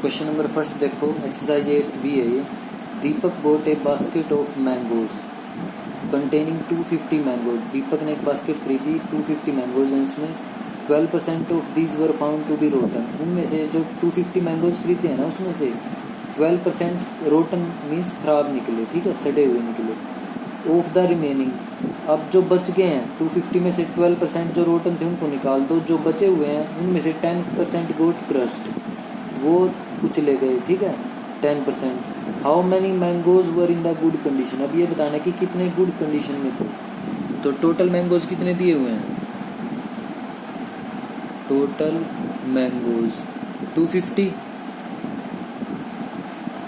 Question number first देखो, exercise 8 भी है ये। Deepak bought a basket of mangoes containing 250 mangoes. Deepak ने एक बास्केट खरीदी 250 मैंगोज हैं, इसमें 12% of these were found to be rotten. उनमें से जो 250 मैंगोज खरीदे हैं ना, उसमें से 12% रोटन मीन्स खराब निकले, ठीक है, सड़े हुए निकले। ऑफ द रिमेनिंग, अब जो बच गए हैं 250 में से 12% जो रोटन थे उनको निकाल दो। जो बचे हुए हैं उनमें से 10% गोट क्रस्ट, वो कुचले गए, ठीक है, 10%। How many mangoes were in the good condition. अब ये बताना कि कितने गुड कंडीशन में थे। तो टोटल मैंगोज कितने दिए हुए हैं, टोटल मैंगोज 250,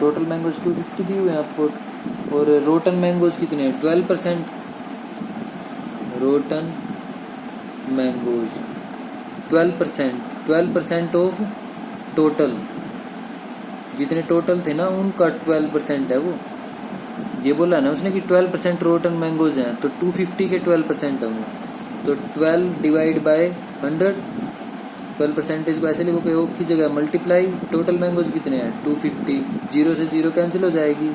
टोटल मैंगोज 250 दिए हुए हैं आपको। और रोटन मैंगोज कितने हैं, 12%। रोटन मैंगोज 12% ऑफ टोटल, जितने टोटल थे ना उनका 12% है वो। ये बोला ना उसने कि 12% रोटन मैंगोज हैं, तो 250 के 12% है वो। तो 12 डिवाइड बाय 100, 12% को ऐसे लिखो कि ऑफ की जगह मल्टीप्लाई। टोटल मैंगोज कितने हैं 250, 0 से 0 कैंसिल हो जाएगी,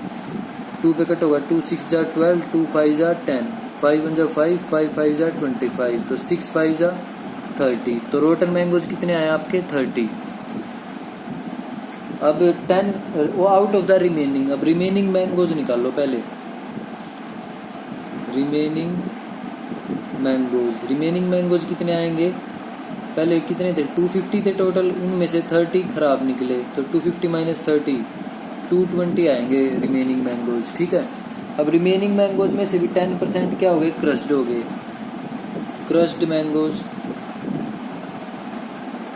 2 पे कट होगा, 2 6 जा 12, 2 5 जा 10, 5 1 जा 5, 5 5 जा 25, तो 6 5 जा 30। तो रोटन मैंगोज कितने आए आपके 30। अब 10 वो आउट ऑफ द रिमेनिंग, अब रिमेनिंग मैंगोज निकालो पहले। रिमेनिंग मैंगोज कितने आएंगे, पहले कितने थे 250 थे टोटल, उनमें से 30 खराब निकले, तो 250 माइनस 30 220 आएंगे रिमेनिंग मैंगोज, ठीक है। अब रिमेनिंग मैंगोज में से भी 10% क्या हो गए, क्रश्ड हो गए।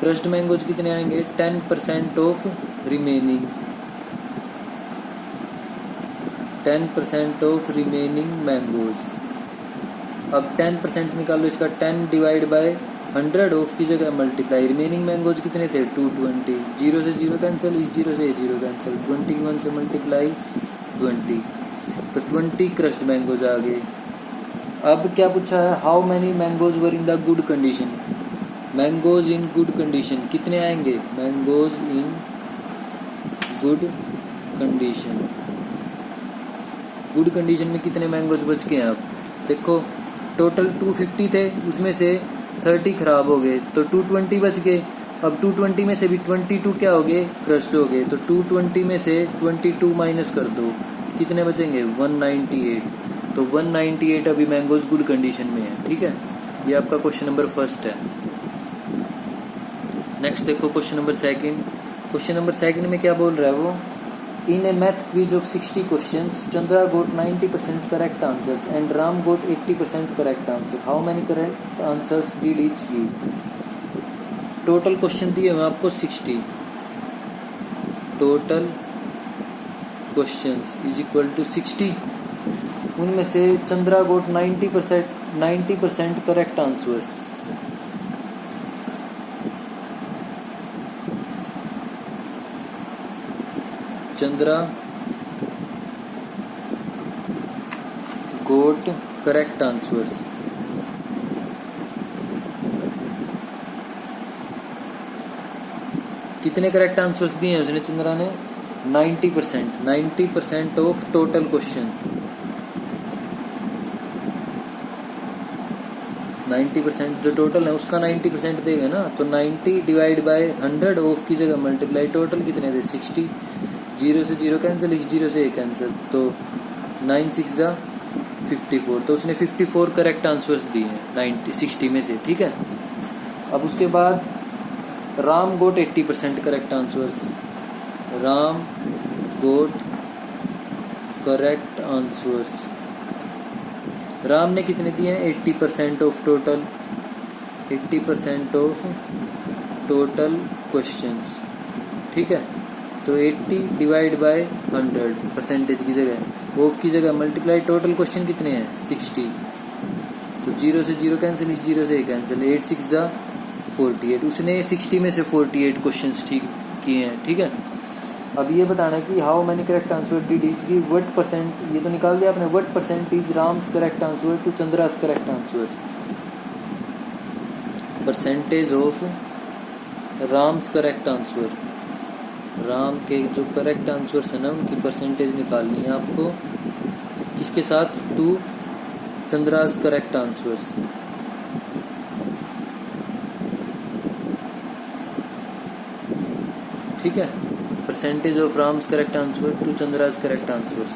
क्रश्ड मैंगोज कितने आएंगे 10% of remaining, 10% of remaining mangoes. अब 10% निकालो इसका, 10 डिवाइड बाय 100, ऑफ की जगह मल्टीप्लाई। रिमेनिंग मैंगोज कितने थे 220, 0 से 0 कैंसिल, इस 0 से 0 कैंसिल, 21 से मल्टीप्लाई 20, तो 20 क्रश्ड मैंगोज आ गए। अब क्या पूछा है, how many mangoes were in the good condition. Mangoes in good condition कितने आएंगे, mangoes in good condition. Good condition में कितने मैंगोज बच गए हैं। अब देखो टोटल 250 थे, उसमें से 30 खराब हो गए, तो 220 बच गए। अब 220 में से भी 22 क्या हो गए, क्रश्ड हो गए, तो 220 में से 22 माइनस कर दो, कितने बचेंगे 198। तो 198 अभी मैंगोज गुड कंडीशन में है, ठीक है। ये आपका क्वेश्चन नंबर फर्स्ट है। नेक्स्ट देखो question number second. Question number second में क्या बोल रहा है वो, in a math quiz of 60 questions Chandra got 90% correct answers and Ram got 80% correct answer. How many correct answers did each give. Total question दिए हुए आपको 60, total questions is equal to 60। उनमें से Chandra got 90% correct answers. Chandra got correct answers. कितने correct answers दिए हैं उसने, चंद्रा ने 90% ऑफ टोटल क्वेश्चन। 90% जो टोटल है उसका 90% देगा ना, तो 90 डिवाइड बाय 100, ऑफ की जगह मल्टीप्लाई। टोटल कितने थे 60, 0 से 0 कैंसिल, इस 0 से 1 कैंसिल, तो 9 6 जा 54। तो उसने 54 करेक्ट आंसर्स दिए हैं 60 में से, ठीक है। अब उसके बाद Ram got 80% correct answers. Ram गोट करेक्ट आंसर्स। राम ने कितने दिए हैं 80% of total, 80% of total questions, ठीक है। तो 80 डिवाइड बाय 100, परसेंटेज की जगह ऑफ की जगह मल्टीप्लाई। टोटल क्वेश्चन कितने हैं 60, तो 0 से 0 कैंसिल, इस 0 से 1 कैंसिल, 8 6 जा 48। उसने 60 में से 48 क्वेश्चंस ठीक किए हैं, ठीक है। अब ये बताना कि how many correct answer did each give, what percent, ये तो निकाल दिया आपने, what percent is Ram's correct answer to Chandra's correct answer. Percentage of Ram's correct answer, Ram के जो करेक्ट आंसर्स है ना उनकी परसेंटेज निकालनी है आपको, किसके साथ, टू चंद्राज करेक्ट आंसर्स। ठीक है, percentage of Ram's correct answer to Chandra's correct answers.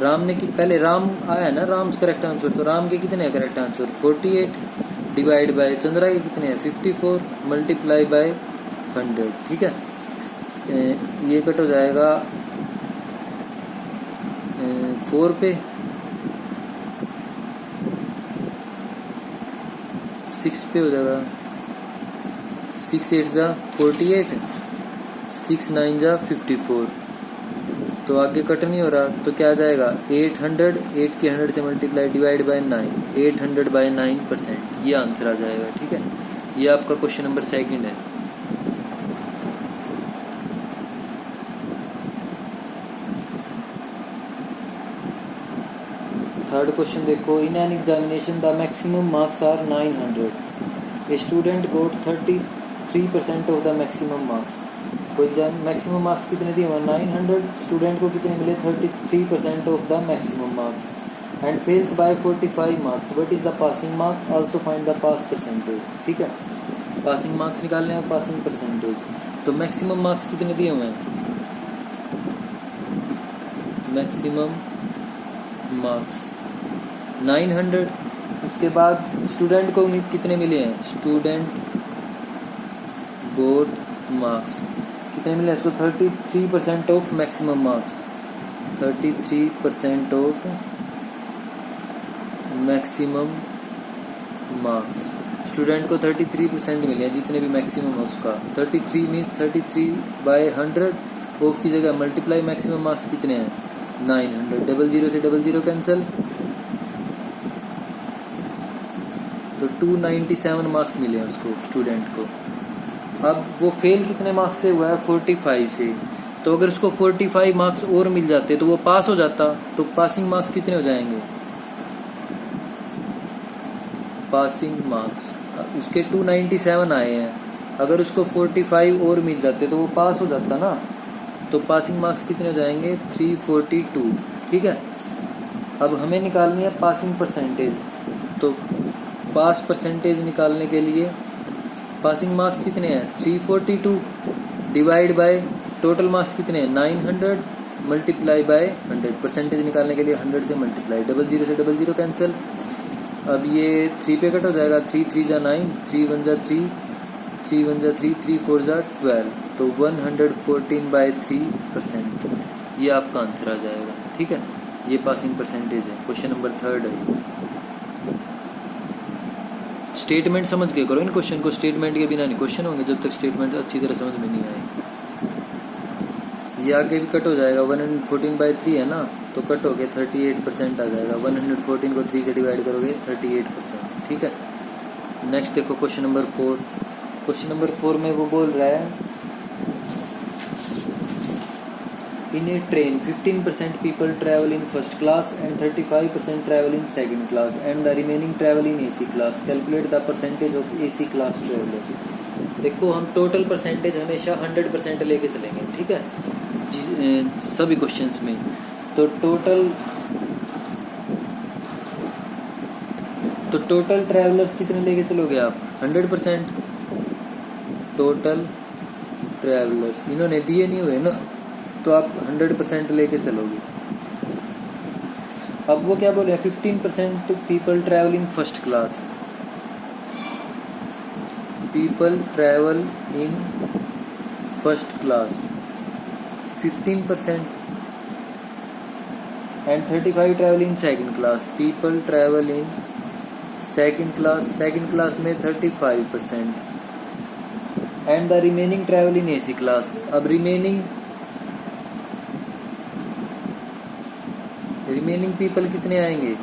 Ram ने पहले राम आया ना, राम्स करेक्ट आंसर, तो राम के कितने हैं correct answer, 48 divide by Chandra के कितने हैं 54 मल्टीप्लाई बाय 100। ठीक है, ये कट हो जाएगा 4 पे, 6 पे हो जाएगा, 6 8 जा 48, 6 9 जा 54, तो आगे कट नहीं हो रहा, तो क्या आ जाएगा 800, 8 के 100 से मल्टीप्लाई डिवाइड बाय 9, 800 बाय 9%, ये आंसर आ जाएगा। ठीक है, ये आपका क्वेश्चन नंबर 2 है। थर्ड क्वेश्चन देखो, in an examination the maximum marks are 900, a student got 33% of the maximum marks. कोई मैक्सिमम मार्क्स कितने दिए हुए 900, स्टूडेंट को कितने मिले 33% of the maximum marks and fails by 45 marks, what is the passing mark, also find the pass percentage. ठीक है, passing marks निकालने हैं, पासिंग परसेंटेज। तो मैक्सिमम मार्क्स कितने दिए हुए हैं, मैक्सिमम मार्क्स 900, उसके बाद स्टूडेंट को कितने मिले हैं, स्टूडेंट गोट मार्क्स कितने मिले इसको 33% of maximum marks, 33% of maximum marks. Student को 33% मिले हैं जितने भी मैक्सिमम है उसका, 33 मीन्स 33 बाय 100, ऑफ की जगह मल्टीप्लाई मैक्सिमम मार्क्स कितने हैं 900, 00 से 00 कैंसिल, तो 297 मार्क्स मिले हैं उसको स्टूडेंट को। अब वो फेल कितने मार्क्स से हुआ है 45 से, तो अगर उसको 45 मार्क्स और मिल जाते तो वो पास हो जाता, तो पासिंग मार्क्स कितने हो जाएंगे, पासिंग मार्क्स उसके 297 आए हैं, अगर उसको 45 और मिल जाते तो वो पास हो जाता ना, तो पासिंग मार्क्स कितने हो जाएंगे 342। ठीक है, अब हमें निकालनी है पासिंग परसेंटेज, तो पास परसेंटेज निकालने के लिए पासिंग मार्क्स कितने हैं 342 डिवाइड बाय टोटल मार्क्स कितने हैं 900 मल्टीप्लाई बाय 100, परसेंटेज निकालने के लिए 100 से मल्टीप्लाई, 00 से 00 कैंसिल, अब ये 3 पे कट हो जाएगा, 3 3 जा 9, 3 1 जा 3, 3 1 जा 3, 3 4 जा 12, तो 114 बाय 3%, ये आपका आंसर आ जाएगा। ठीक है, ये पासिंग परसेंटेज है। क्वेश्चन नंबर 3 है। स्टेटमेंट समझ के करो इन क्वेश्चन को, स्टेटमेंट के बिना नहीं क्वेश्चन होंगे जब तक स्टेटमेंट अच्छी तरह समझ में नहीं आए। ये आगे भी कट हो जाएगा, 114 बाय 3 है ना, तो कट हो के 38% आ जाएगा, 114 को 3 से डिवाइड करोगे 38%। ठीक है, नेक्स्ट देखो क्वेश्चन नंबर 4। क्वेश्चन नंबर 4 में वो बोल रहा है, in a train 15% people travel in first class and 35% travel in second class and the remaining travel in AC class, calculate the percentage of AC class travellers. देखो हम total percentage हमेशा 100% लेके चलेंगे। ठीक है, सभी क्वेश्चंस में, तो टोटल ट्रैवलर्स कितने लेके चलोगे आप 100%, टोटल ट्रैवलर्स इन्होंने दिए नहीं हुए ना, तो आप 100% लेके चलोगे। अब वो क्या बोल रहे हैं 15% people travel in first class, people travel in first class 15% and 35 travel in second class, people travel in second class में 35% and the remaining travel in AC class. अब रिमेनिंग पीपल कितने आएंगे,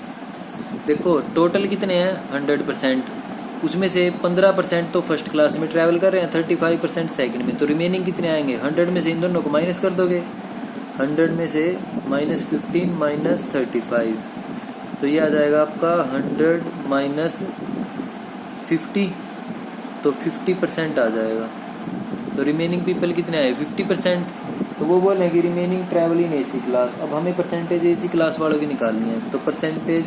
देखो टोटल कितने हैं 100%, उसमें से 15% तो फर्स्ट क्लास में ट्रैवल कर रहे हैं, 35% सेकंड में, तो रिमेनिंग कितने आएंगे 100 में से इन दोनों को माइनस कर दोगे, 100 में से -15 -35, तो ये आ जाएगा आपका 100 - 50, तो 50% आ जाएगा। तो रिमेनिंग पीपल कितने आए 50%, तो वो बोल रहे हैं कि remaining travel in AC class. अब हमें परसेंटेज एसी क्लास वालों की निकालनी है, तो percentage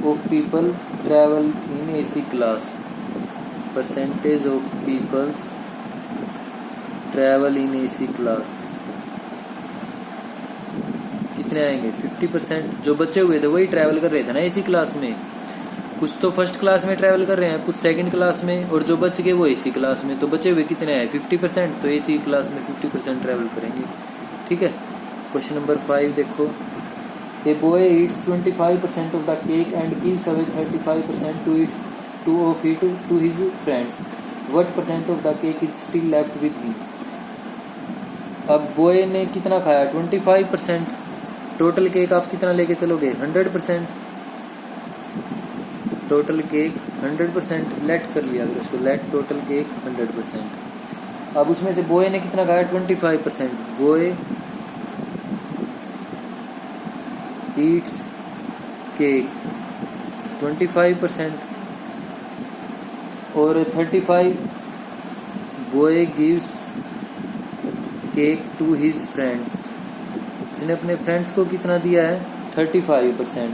of people travel in AC class, percentage of peoples travel in AC class कितने आएंगे? 50%। जो बचे हुए थे वही ट्रैवल कर रहे थे ना एसी क्लास में, कुछ तो फर्स्ट क्लास में ट्रैवल कर रहे हैं, कुछ सेकंड क्लास में, और जो बच गए वो एसी क्लास में। तो बचे हुए कितने आए? 50%। तो एसी क्लास में 50% ट्रैवल करेंगे। ठीक है। क्वेश्चन नंबर 5 देखो, a boy eats 25% of the cake and gives away 35% of it to his friends. What percent of the cake is still left with him? अब बॉय ने कितना खाया? 25%। टोटल केक आप कितना लेके चलोगे? 100%। Total cake 100%। लेट कर लिया अगर उसको, लेट टोटल केक 100%। अब उसमें से बॉय ने कितना खाया? 25%। बॉय ईट्स केक 25% और 35 boy gives cake to his friends. उसने अपने फ्रेंड्स को कितना दिया है? 35%।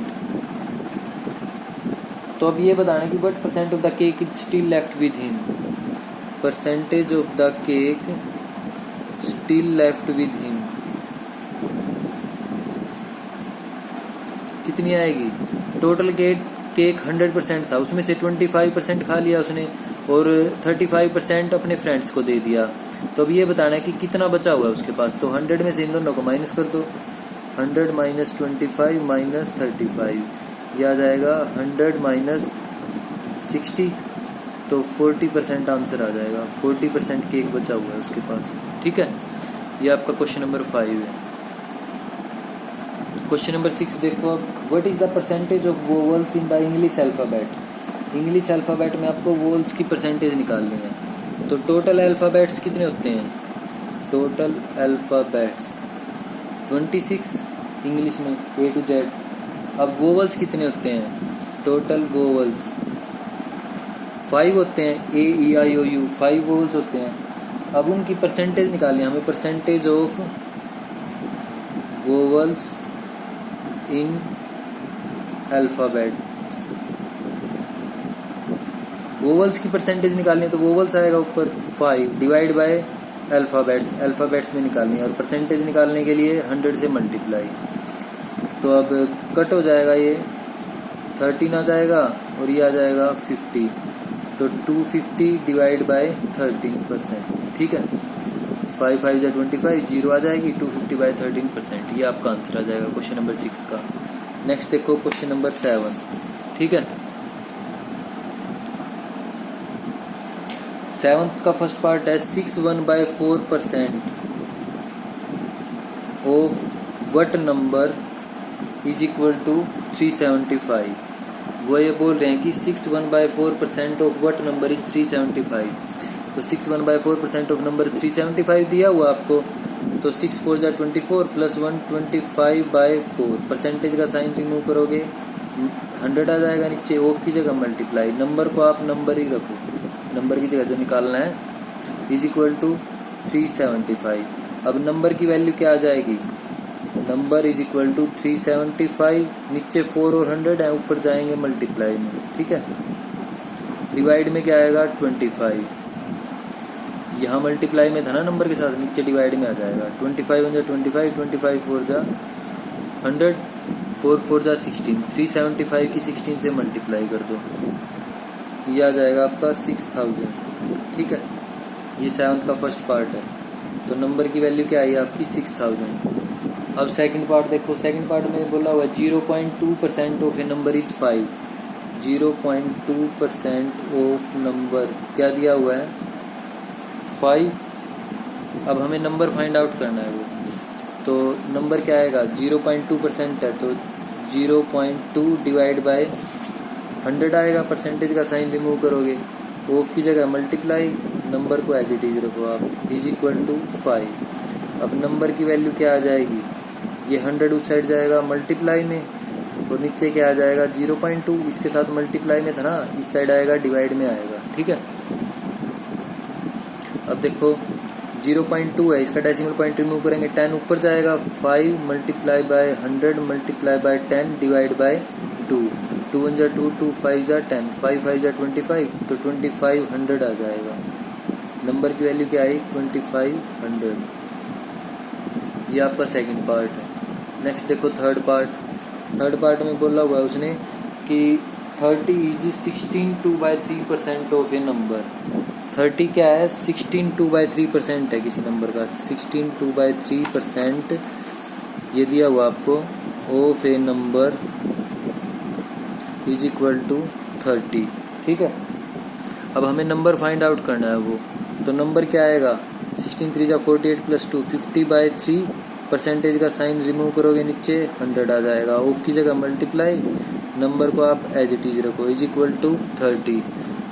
तो अब ये बताना कि what percent of the cake is still left with him. Percentage of the cake still left with him कितनी आएगी? टोटल केक 100% था, उसमें से 25% खा लिया उसने और 35% अपने फ्रेंड्स को दे दिया। तो अब ये बताना है कि कितना बचा हुआ है उसके पास। तो 100 में से इन दोनों को माइनस कर दो। 100 माइनस 25 माइनस 35, यह आ जाएगा 100 माइनस 60, तो 40% आंसर आ जाएगा। 40% केक बचा हुआ है उसके पास। ठीक है, ये आपका क्वेश्चन नंबर 5 है। क्वेश्चन नंबर 6 देखो अब, what is the percentage of vowels in the English alphabet. English alphabet में आपको वोवल्स की परसेंटेज निकालनी है। तो टोटल अल्फाबेट्स कितने होते हैं? टोटल अल्फाबेट्स 26 इंग्लिश में A to Z। अब वोवल्स कितने होते हैं? टोटल वोवल्स 5 होते हैं, A E I O U 5 vowels होते हैं। अब उनकी परसेंटेज निकालनी है हमें, percentage of vowels in alphabet. Vowels की परसेंटेज निकालनी है तो वोवल्स आएगा ऊपर 5 डिवाइड बाय अल्फाबेट्स में निकालनी है, और परसेंटेज निकालने के लिए 100 से मल्टीप्लाई। तो अब कट हो जाएगा, ये 13 आ जाएगा और ये आ जाएगा 50। तो 250 डिवाइड बाय 13%। ठीक है, 5 5 जा 25, 0 आ जाएगी, 250 बाय 13%। ये आपका आंसर आ जाएगा क्वेश्चन नंबर 6 का। नेक्स्ट देखो क्वेश्चन नंबर 7। ठीक है, 7th का फर्स्ट पार्ट है 61/4% of what number is equal to 375। वो ये बोल रहे हैं कि 61/4% ऑफ व्हाट नंबर इज 375। तो 61/4% ऑफ नंबर 375 दिया हुआ आपको। तो 6 4 जा 24 प्लस 1 25/4। परसेंटेज का साइन रिमूव करोगे 100 आ जाएगा, नीचे ऑफ की जगह मल्टीप्लाई। नंबर को आप नंबर ही रखो, नंबर की जगह जो निकालना है, इज इक्वल टू 375। अब नंबर की वैल्यू क्या आ जाएगी? नंबर इज इक्वल टू 375, नीचे 4 और 100 है, ऊपर जाएंगे मल्टीप्लाई में। ठीक है, डिवाइड में क्या आएगा? 25। यहाँ मल्टीप्लाई में था ना नंबर के साथ, नीचे डिवाइड में आ जाएगा। 25 1 जा 25, 25 4 जा 100, 4 4 जा 16। 375 की 16 से मल्टीप्लाई कर दो, ये आ जाएगा आपका 6000। ठीक है, ये 7th का फर्स्ट पार्ट है। तो नंबर की वैल्यू क्या आई आपकी? 6000। अब सेकंड पार्ट देखो, सेकंड पार्ट में बोला हुआ है 0.2% of a number is 5। 0.2% of number क्या दिया हुआ है? 5। अब हमें नंबर फाइंड आउट करना है वो। तो नंबर क्या आएगा? 0.2% है, तो 0.2 डिवाइड बाय 100 आएगा। परसेंटेज का साइन रिमूव करोगे, ऑफ की जगह मल्टीप्लाई, नंबर को एज इट इज रखो आप, इज इक्वल टू 5। अब नंबर की वैल्यू क्या आ जाएगी? ये 100 उस साइड जाएगा मल्टीप्लाई में, और नीचे क्या आ जाएगा? 0.2 इसके साथ मल्टीप्लाई में था ना, इस साइड आएगा डिवाइड में आएगा। ठीक है, अब देखो 0.2 है, इसका डेसिमल पॉइंट रिमूव करेंगे 10 ऊपर जाएगा, 5 multiply by 100 multiply by 10 divide by 2, 2 1 जा 2, 2 5 जा 10, 5 5 जा 25, तो 2500 आ जाएगा। नंबर की वैल्यू क्या आई 2500। ये आपका सेकंड पार्ट है। नेक्स्ट देखो थर्ड पार्ट में बोला हुआ है उसने कि 30 इज 16/3% ऑफ ए नंबर। 30 क्या है 16/3% है किसी नंबर का, 16/3% ये दिया हुआ आपको of a number is equal to 30। ठीक है, अब हमें नंबर फाइंड आउट करना है वो, तो नंबर क्या आएगा 16 3 जा 48 + 2 50/3, परसेंटेज का साइन रिमूव करोगे नीचे 100 आ जाएगा, ऑफ की जगह मल्टीप्लाई, नंबर को आप एज इट इज रखो इज इक्वल टू 30।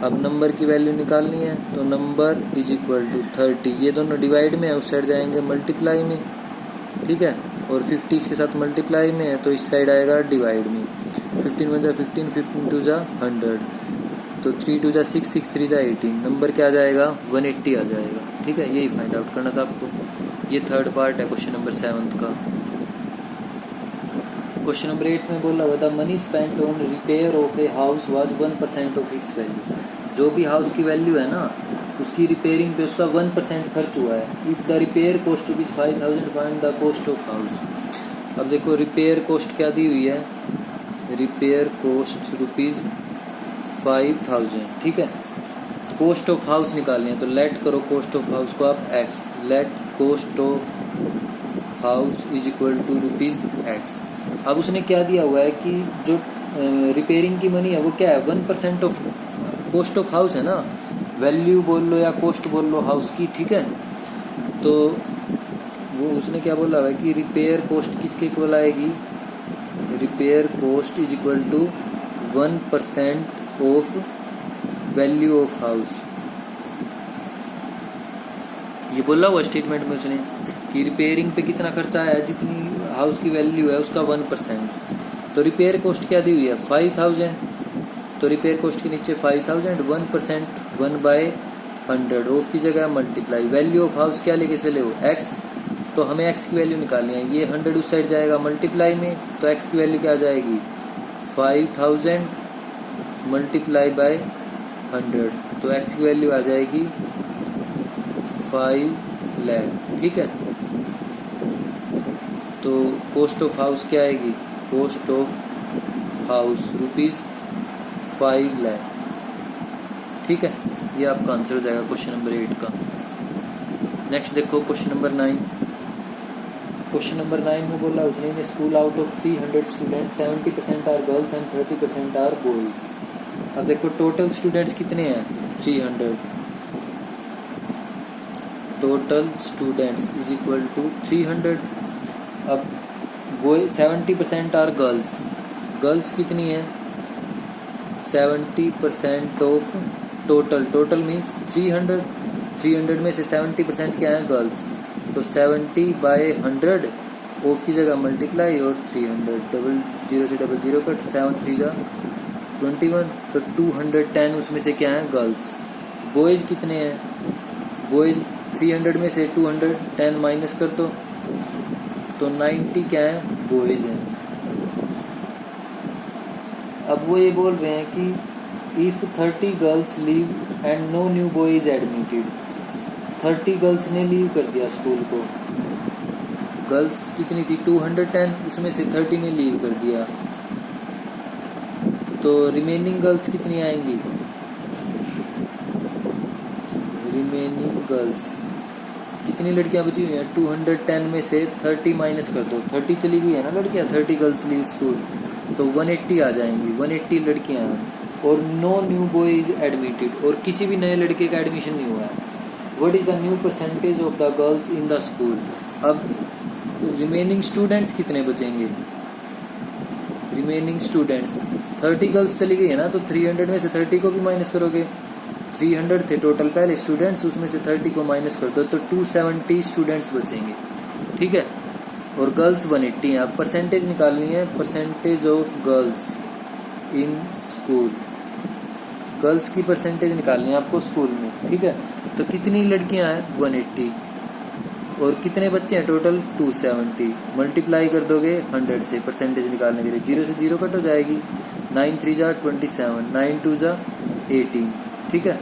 अब नंबर की वैल्यू निकालनी है तो नंबर इज इक्वल टू 30, ये दोनों डिवाइड में है उस साइड जाएंगे मल्टीप्लाई में। ठीक है, और 50 इसके साथ मल्टीप्लाई में है तो इस साइड आएगा डिवाइड में। 15 1 जा 15, 15 2 जा 100, तो 3 2 जा 6, 6 3 जा 18, नंबर क्या आ जाएगा 180 आ जाएगा। ठीक है, यही फाइंड आउट करना था आपको। ये थर्ड पार्ट है क्वेश्चन नंबर 7 का। क्वेश्चन नंबर 8 में बोला हुआ था money spent on repair of a house was 1% of its value. जो भी हाउस की वैल्यू है ना उसकी रिपेयरिंग पे उसका 1% खर्च हुआ है। If the repair cost rupees 5000 find the cost of house. अब देखो रिपेयर कॉस्ट क्या दी हुई है, रिपेयर कॉस्ट रुपीज 5000। ठीक है, कॉस्ट ऑफ हाउस निकालनी है तो लेट करो कॉस्ट ऑफ हाउस को आप x, let cost of house is equal to rupees x। अब उसने क्या दिया हुआ है कि जो रिपेयरिंग की मनी है वो क्या है 1% ऑफ कॉस्ट ऑफ हाउस है ना, वैल्यू बोल लो या कॉस्ट बोल लो हाउस की। ठीक है, तो वो उसने क्या बोला हुआ है कि रिपेयर कॉस्ट किसके इक्वल आएगी, repair cost is equal to 1% of value of house. ये बोला हुआ स्टेटमेंट में उसने कि रिपेयरिंग पे कितना खर्चा आया, जितनी हाउस की वैल्यू है उसका 1%। तो रिपेयर कॉस्ट क्या दी हुई है 5000, तो रिपेयर कॉस्ट के नीचे 5000, 1% 1/100, ऑफ की जगह मल्टीप्लाई, वैल्यू ऑफ हाउस क्या लेके चले हो x, तो हमें x की वैल्यू निकालनी है। ये 100 उस साइड जाएगा मल्टीप्लाई में, तो x की वैल्यू क्या आ जाएगी 5000 मल्टीप्लाई बाय 100, तो x की वैल्यू आ जाएगी 5 लाख। ठीक है, तो कॉस्ट ऑफ हाउस क्या आएगी, cost of house rupees 5 lakh. ठीक है, ये आपका आंसर हो जाएगा क्वेश्चन नंबर 8 का। नेक्स्ट देखो क्वेश्चन नंबर 9। क्वेश्चन नंबर 9 में बोला उसने in school out of 300 students 70% are girls and 30% are boys. अब देखो टोटल स्टूडेंट्स कितने हैं 300, total students is equal to 300। अब बॉय 70% आर गर्ल्स, गर्ल्स कितनी है 70% ऑफ टोटल, टोटल मीन्स 300, 300 में से 70% क्या है गर्ल्स, तो 70/100, ऑफ की जगह मल्टीप्लाई और 300, डबल जीरो से डबल जीरो कट, 7 3 जा 21, तो 210 उसमें से क्या है गर्ल्स। बॉयज कितने हैं, बॉयज 300 में से 210 माइनस कर दो तो 90 क्या है बॉयज हैं। अब वो ये बोल रहे हैं कि if 30 girls leave and no new boy is admitted, 30 girls ने लीव कर दिया स्कूल को, गर्ल्स कितनी थी 210, उसमें से 30 ने लीव कर दिया, तो रिमेनिंग गर्ल्स कितनी आएंगी, रिमेनिंग गर्ल्स कितनी लड़कियां बची हुई हैं 210 में से 30 माइनस कर दो, 30 चली गई है ना लड़कियां, 30 गर्ल्स लीव स्कूल, तो 180 आ जाएंगी, 180 लड़कियां हैं और no new boy is admitted, और किसी भी नए लड़के का एडमिशन नहीं हुआ है। What is the new percentage of the girls in the school. अब रिमेनिंग स्टूडेंट्स कितने बचेंगे, रिमेनिंग स्टूडेंट्स 30 गर्ल्स चली गई है ना, तो 300 में से 30 को भी माइनस करोगे, 300 थे टोटल पहले स्टूडेंट्स, उसमें से 30 को माइनस कर दो तो 270 स्टूडेंट्स बचेंगे। ठीक है, और गर्ल्स 180 हैं। अब परसेंटेज निकालनी है, percentage of girls in school, girls की परसेंटेज निकालनी है आपको स्कूल में। ठीक है, तो कितनी लड़कियां हैं 180, और कितने बच्चे हैं टोटल 270, मल्टीप्लाई कर दोगे 100 से परसेंटेज निकालने के लिए, 0 से 0 कट हो जाएगी, 9 3 जा 27, 9 2 जा 18, ठीक है।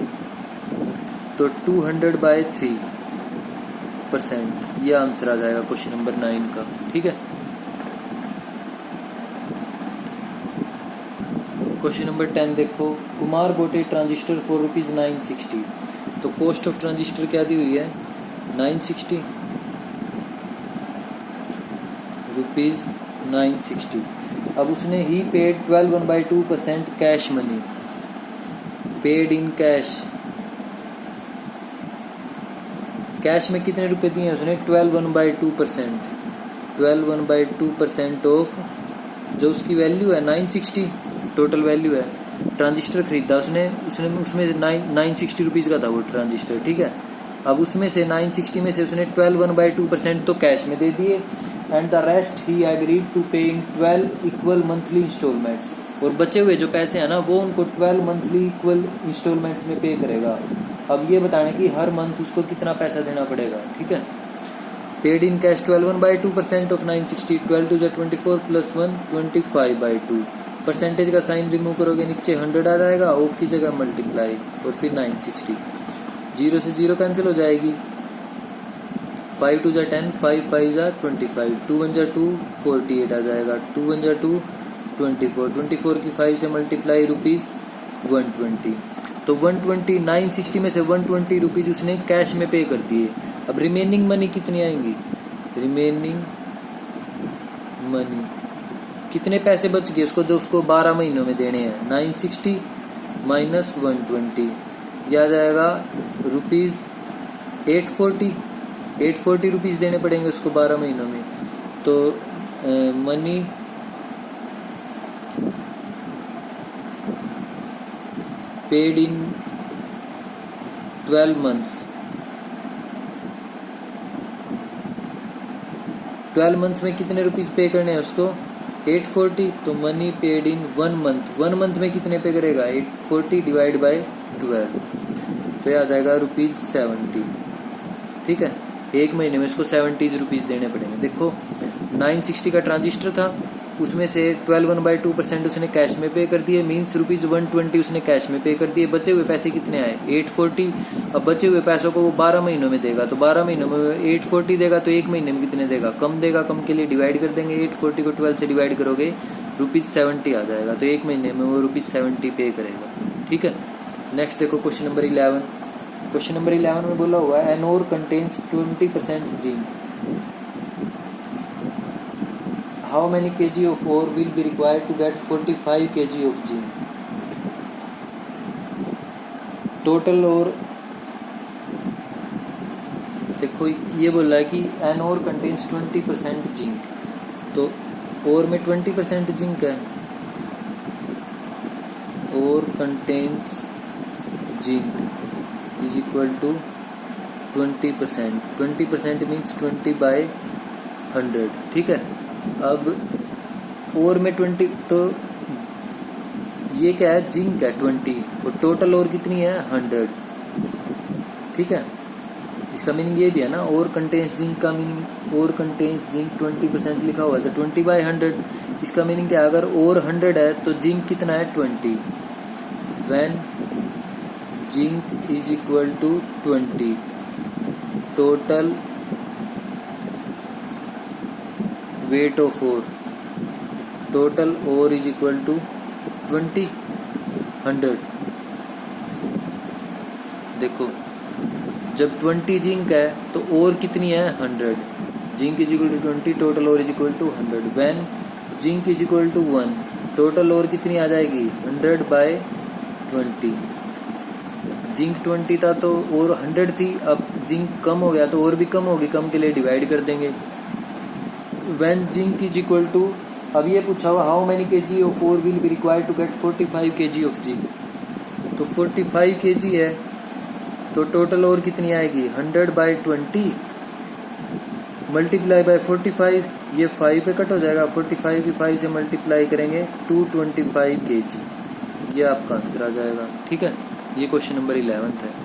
तो 200/3%, ये आंसर आ जाएगा क्वेश्चन नंबर 9 का, ठीक है। क्वेश्चन नंबर 10 देखो, Kumar bot A transistor for ₹960। तो कॉस्ट ऑफ ट्रांजिस्टर क्या दी हुई है, 960 रुपीज 960। अब उसने ही paid 12/2% cash money, paid in cash. Cash में कितने रुपए दिए उसने, 12/2%, 12/2% ऑफ जो उसकी वैल्यू है 960, टोटल वैल्यू है। ट्रांजिस्टर खरीदा उसने उसमें 960 रुपीज का था वो ट्रांजिस्टर, ठीक है। अब उसमें से 960 में से उसने 12/2% तो कैश में दे दिए, and the rest he agreed to pay in 12 equal monthly installments. और बचे हुए जो पैसे हैं ना वो उनको 12 मंथली इक्वल इंस्टॉलमेंट्स में पे करेगा। अब ये बताने कि हर मंथ उसको कितना पैसा देना पड़ेगा, ठीक है। Paid in cash 12/2% of 960, 12 2 24 + 1 25/2। Percentage का साइन रिमूव करोगे, नीचे 100 आ जाएगा, ऑफ की जगह मल्टीप्लाई और फिर 960, 0 से 0 कैंसिल हो जाएगी, 5 2 जा 10, 5 5 जा 25, 2 1 जा 2, 48 आ जाएगा, 2 1 जा 2, 24, 24 की 5 से मल्टीप्लाई ₹120। तो 120, 960 में से 120 रुपीज उसने कैश में पे कर दिए। अब रिमेनिंग मनी कितनी आएंगी, रिमेनिंग मनी कितने पैसे बच गए उसको, जो उसको 12 महीनों में देने हैं, 960 माइनस 120, यह आ जाएगा ₹840 रुपीज देने पड़ेंगे उसको 12 महीनों में। तो मनी पेड इन 12 मंथ्स, 12 मंथ्स में कितने रुपीज पे करने हैं उसको, 840। तो मनी पेड इन 1 मंथ, 1 मंथ में कितने पे करेगा, 840 डिवाइड बाय 12, तो यह आ जाएगा ₹70, ठीक है। एक महीने में इसको 70 रुपीज देने पड़ेंगे। देखो 960 का ट्रांजिस्टर था, उसमें से 12/2% उसने कैश में पे कर दिए, मीन्स ₹120 उसने कैश में पे कर दिए। बचे हुए पैसे कितने आए, 840। अब बचे हुए पैसों को वो 12 महीनों में देगा, तो 12 महीनों में 840 देगा, तो एक महीने में कितने देगा, कम देगा। कम के लिए डिवाइड कर देंगे, 840 को 12 से डिवाइड करोगे ₹70 आ जाएगा, तो एक महीने में वो ₹70 पे करेगा, ठीक है। नेक्स्ट देखो क्वेश्चन नंबर 11। क्वेश्चन नंबर 11 में बोला हुआ है an ore contains 20% zinc. How many kg of ore will be required to get 45 kg of zinc? Total ore, देखो ये बोल रहा है कि an ore contains 20% जिंक, तो ore में 20% जिंक है, ore contains zinc is equal to 20%, 20% means 20/100, ठीक है। अब ओर में 20, तो ये क्या है, जिंक है 20, और टोटल ओर कितनी है 100, ठीक है। इसका मीनिंग ये भी है ना, ओर कंटेन्स जिंक का मीनिंग, ओर कंटेन्स जिंक 20% लिखा हुआ है, तो 20/100। इसका मीनिंग क्या है, अगर ओर 100 है तो जिंक कितना है 20, when zinc is equal to 20, total weight of ore, total ore is equal to 20, 100। देखो जब 20 जिंक है तो ओर कितनी है 100, zinc is equal to 20, total ore is equal to 100। When zinc is equal to 1, total ore कितनी आ जाएगी 100/20। Zinc 20 था तो ओर 100 थी, अब जिंक कम हो गया तो ओर भी कम होगी, कम के लिए डिवाइड कर देंगे। When zinc is equal to, अब ये पूछा हुआ how many kg of ore will be required to get 45 kg of zinc, तो 45 kg है, तो टोटल और कितनी आएगी 100/20 मल्टीप्लाई बाय 45, ये 5 पे कट हो जाएगा, 45 की 5 से मल्टीप्लाई करेंगे 225 kg, ये आपका आंसर आ जाएगा, ठीक है। ये क्वेश्चन नंबर 11 है।